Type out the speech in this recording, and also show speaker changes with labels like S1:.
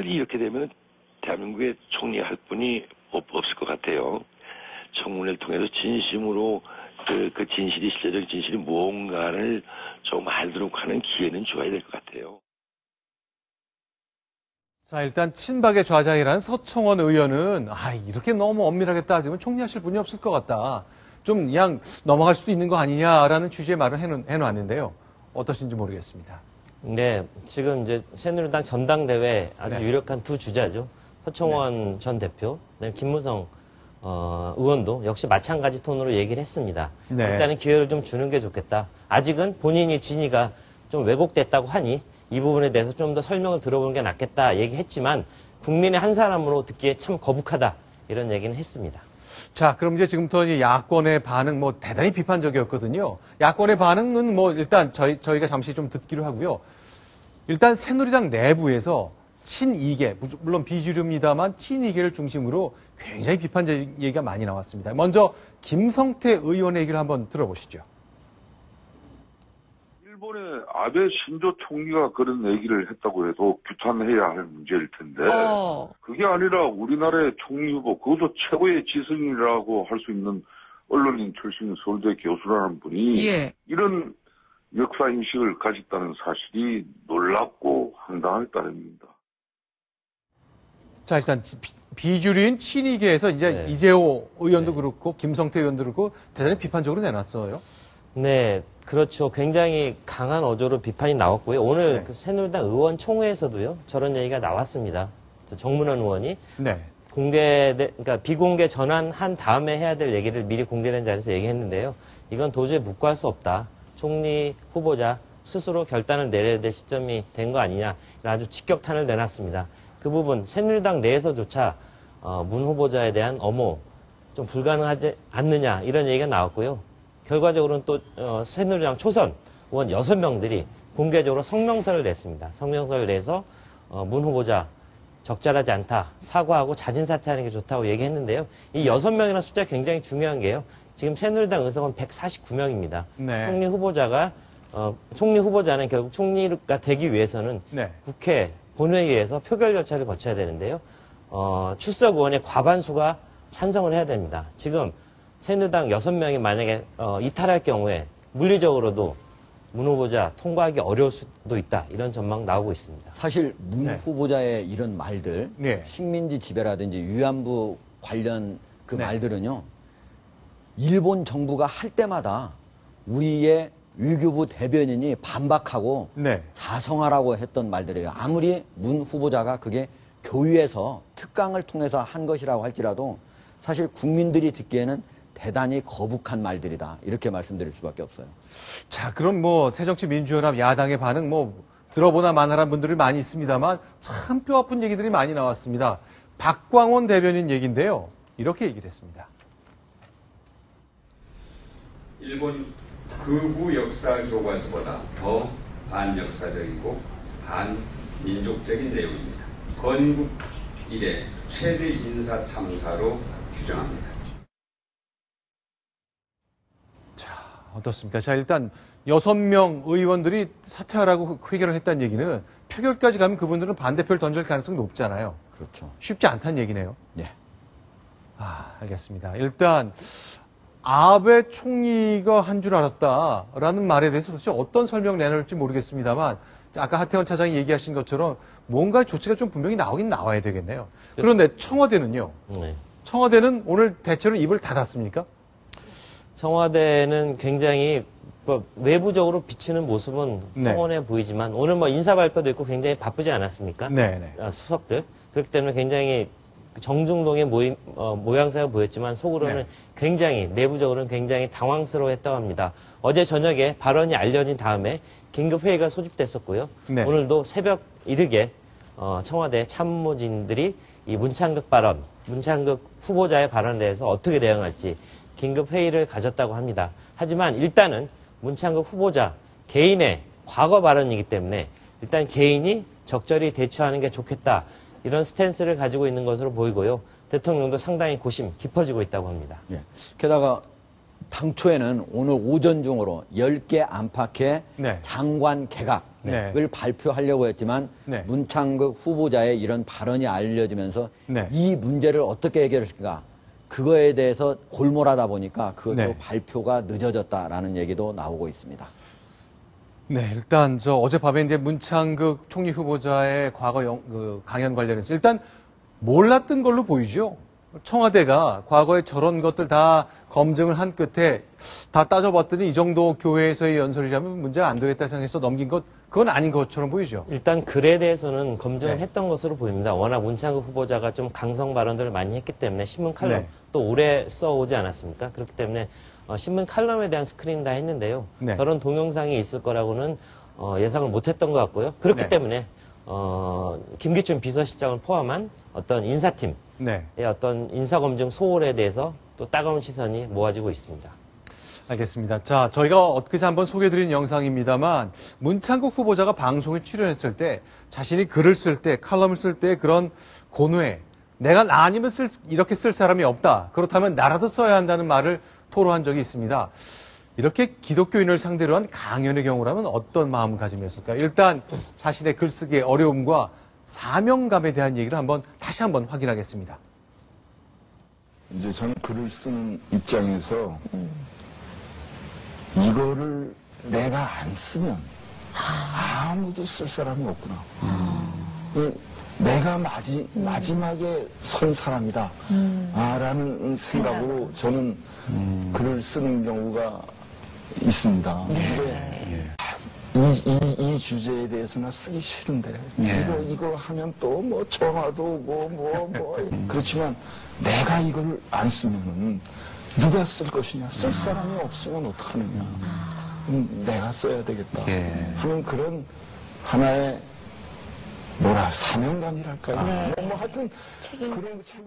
S1: 일이 이렇게 되면 대한민국에 총리할 분이 없을 것 같아요. 청문회를 통해서 진심으로 그 진실이 실제적 진실이 무언가를 좀 알도록 하는 기회는 줘야 될 것 같아요.
S2: 자, 일단 친박의 좌장이라는 서청원 의원은 이렇게 너무 엄밀하게 따지면 총리하실 분이 없을 것 같다. 좀 그냥 넘어갈 수도 있는 거 아니냐라는 취지의 말을 해놓았는데요. 어떠신지 모르겠습니다.
S3: 네, 지금 이제 새누리당 전당대회 아주
S2: 네.
S3: 유력한 두 주자죠. 서청원 전 대표, 김무성 의원도 역시 마찬가지 톤으로 얘기를 했습니다.
S2: 네.
S3: 일단은 기회를 좀 주는 게 좋겠다. 아직은 본인이 진위가 좀 왜곡됐다고 하니 이 부분에 대해서 좀 더 설명을 들어보는 게 낫겠다 얘기했지만 국민의 한 사람으로 듣기에 참 거북하다 이런 얘기는 했습니다.
S2: 자, 그럼 이제 지금부터 이 야권의 반응 대단히 비판적이었거든요. 야권의 반응은 일단 저희가 잠시 좀 듣기로 하고요. 일단 새누리당 내부에서 친이계, 물론 비주류입니다만 친이계를 중심으로 굉장히 비판적 얘기가 많이 나왔습니다. 먼저 김성태 의원의 얘기를 한번 들어보시죠.
S4: 일본의 아베 신조 총리가 그런 얘기를 했다고 해도 규탄해야 할 문제일 텐데 그게 아니라 우리나라의 총리 후보, 그것도 최고의 지성이라고 할 수 있는 언론인 출신 서울대 교수라는 분이 이런 역사인식을 가졌다는 사실이 놀랍고 황당할 따름입니다.
S2: 자, 일단 비주류인 친이계에서 이제 이재호 의원도 그렇고 김성태 의원도 그렇고 대단히 비판적으로 내놨어요.
S3: 네, 그렇죠. 굉장히 강한 어조로 비판이 나왔고요. 오늘 그 새누리당 의원총회에서도요, 저런 얘기가 나왔습니다. 정문원 의원이 그러니까 비공개 전환한 다음에 해야 될 얘기를 미리 공개된 자리에서 얘기했는데요. 이건 도저히 묵과할 수 없다. 총리 후보자 스스로 결단을 내려야 될 시점이 된 거 아니냐. 아주 직격탄을 내놨습니다. 그 부분 새누리당 내에서조차 문 후보자에 대한 엄호 좀 불가능하지 않느냐 이런 얘기가 나왔고요. 결과적으로는 또 새누리당 초선 의원 6명들이 공개적으로 성명서를 냈습니다. 성명서를 내서 문 후보자 적절하지 않다, 사과하고 자진 사퇴하는 게 좋다고 얘기했는데요. 이 6명이라는 숫자가 굉장히 중요한 게요. 지금 새누리당 의석은 149명입니다. 총리 후보자는 결국 총리가 되기 위해서는 국회 본회의에서 표결 절차를 거쳐야 되는데요. 출석 의원의 과반수가 찬성을 해야 됩니다. 지금 새누리당 6명이 만약에 이탈할 경우에 물리적으로도 문 후보자 통과하기 어려울 수도 있다. 이런 전망 나오고 있습니다.
S5: 사실 문 후보자의 이런 말들, 식민지 지배라든지 위안부 관련 그 말들은요. 일본 정부가 할 때마다 우리의 외교부 대변인이 반박하고 자성하라고 했던 말들이에요. 아무리 문 후보자가 그게 교위에서 특강을 통해서 한 것이라고 할지라도 사실 국민들이 듣기에는 대단히 거북한 말들이다. 이렇게 말씀드릴 수밖에 없어요.
S2: 자, 그럼 새정치민주연합 야당의 반응 들어보나 마나란 분들이 많이 있습니다만 참 뼈아픈 얘기들이 많이 나왔습니다. 박광원 대변인 얘기인데요. 이렇게 얘기를 했습니다.
S6: 일본 극우 역사 교과서보다 더 반역사적이고 반민족적인 내용입니다. 건국 이래 최대 인사 참사로 규정합니다.
S2: 자, 어떻습니까? 자, 일단 6명 의원들이 사퇴하라고 회견을 했다는 얘기는 표결까지 가면 그분들은 반대표를 던질 가능성이 높잖아요.
S5: 그렇죠.
S2: 쉽지 않다는 얘기네요.
S5: 네.
S2: 알겠습니다. 일단 아베 총리가 한 줄 알았다라는 말에 대해서 도대체 어떤 설명을 내놓을지 모르겠습니다만 아까 하태원 차장이 얘기하신 것처럼 뭔가 조치가 좀 분명히 나오긴 나와야 되겠네요. 그런데 청와대는요. 청와대는 오늘 대체로 입을 닫았습니까?
S3: 청와대는 굉장히 외부적으로 비치는 모습은 평온해 보이지만 오늘 인사 발표도 있고 굉장히 바쁘지 않았습니까? 수석들. 그렇기 때문에 굉장히 정중동의 모양새가 보였지만 속으로는 굉장히 내부적으로는 굉장히 당황스러워했다고 합니다. 어제 저녁에 발언이 알려진 다음에 긴급회의가 소집됐었고요. 오늘도 새벽 이르게 청와대 참모진들이 이 문창극 후보자의 발언에 대해서 어떻게 대응할지 긴급회의를 가졌다고 합니다. 하지만 일단은 문창극 후보자 개인의 과거 발언이기 때문에 일단 개인이 적절히 대처하는 게 좋겠다. 이런 스탠스를 가지고 있는 것으로 보이고요. 대통령도 상당히 고심 깊어지고 있다고 합니다.
S5: 게다가 당초에는 오늘 오전 중으로 10개 안팎의 장관 개각 발표하려고 했지만 문창극 후보자의 이런 발언이 알려지면서 이 문제를 어떻게 해결할까 그거에 대해서 골몰하다 보니까 그것도 발표가 늦어졌다라는 얘기도 나오고 있습니다.
S2: 네, 일단 어젯밤에 이제 문창극 총리 후보자의 과거 강연 관련해서 일단 몰랐던 걸로 보이죠. 청와대가 과거에 저런 것들 다 검증을 한 끝에 다 따져봤더니 이 정도 교회에서의 연설이라면 문제가 안 되겠다 생각해서 넘긴 것, 그건 아닌 것처럼 보이죠.
S3: 일단 글에 대해서는 검증을 했던 것으로 보입니다. 워낙 문창극 후보자가 좀 강성 발언들을 많이 했기 때문에 신문 칼럼 또 오래 써오지 않았습니까? 그렇기 때문에 신문 칼럼에 대한 스크린 다 했는데요. 저런 동영상이 있을 거라고는 예상을 못했던 것 같고요. 그렇기 때문에 김기춘 비서실장을 포함한 어떤 인사팀의 어떤 인사검증 소홀에 대해서 또 따가운 시선이 모아지고 있습니다.
S2: 알겠습니다. 자, 저희가 엊그제 한번 소개해드린 영상입니다만 문창국 후보자가 방송에 출연했을 때 자신이 글을 쓸 때, 칼럼을 쓸 때 그런 고뇌, 내가 나 아니면 이렇게 쓸 사람이 없다. 그렇다면 나라도 써야 한다는 말을 토로한 적이 있습니다. 이렇게 기독교인을 상대로 한 강연의 경우라면 어떤 마음가짐이었을까요? 일단 자신의 글쓰기의 어려움과 사명감에 대한 얘기를 다시 한번 확인하겠습니다.
S7: 이제 저는 글을 쓰는 입장에서 이거를 내가 안 쓰면 아무도 쓸 사람이 없구나. 내가 마지막에 선 사람이다. 라는 생각으로 저는 글을 쓰는 경우가 있습니다. 이 주제에 대해서는 쓰기 싫은데 이거 하면 또 뭐 전화도 오고 그렇지만 내가 이걸 안 쓰면은 누가 쓸 것이냐, 쓸 사람이 없으면 어떡하느냐, 내가 써야 되겠다 하는 그런 하나의 사명감이랄까요? 뭐 하여튼 그런 책임.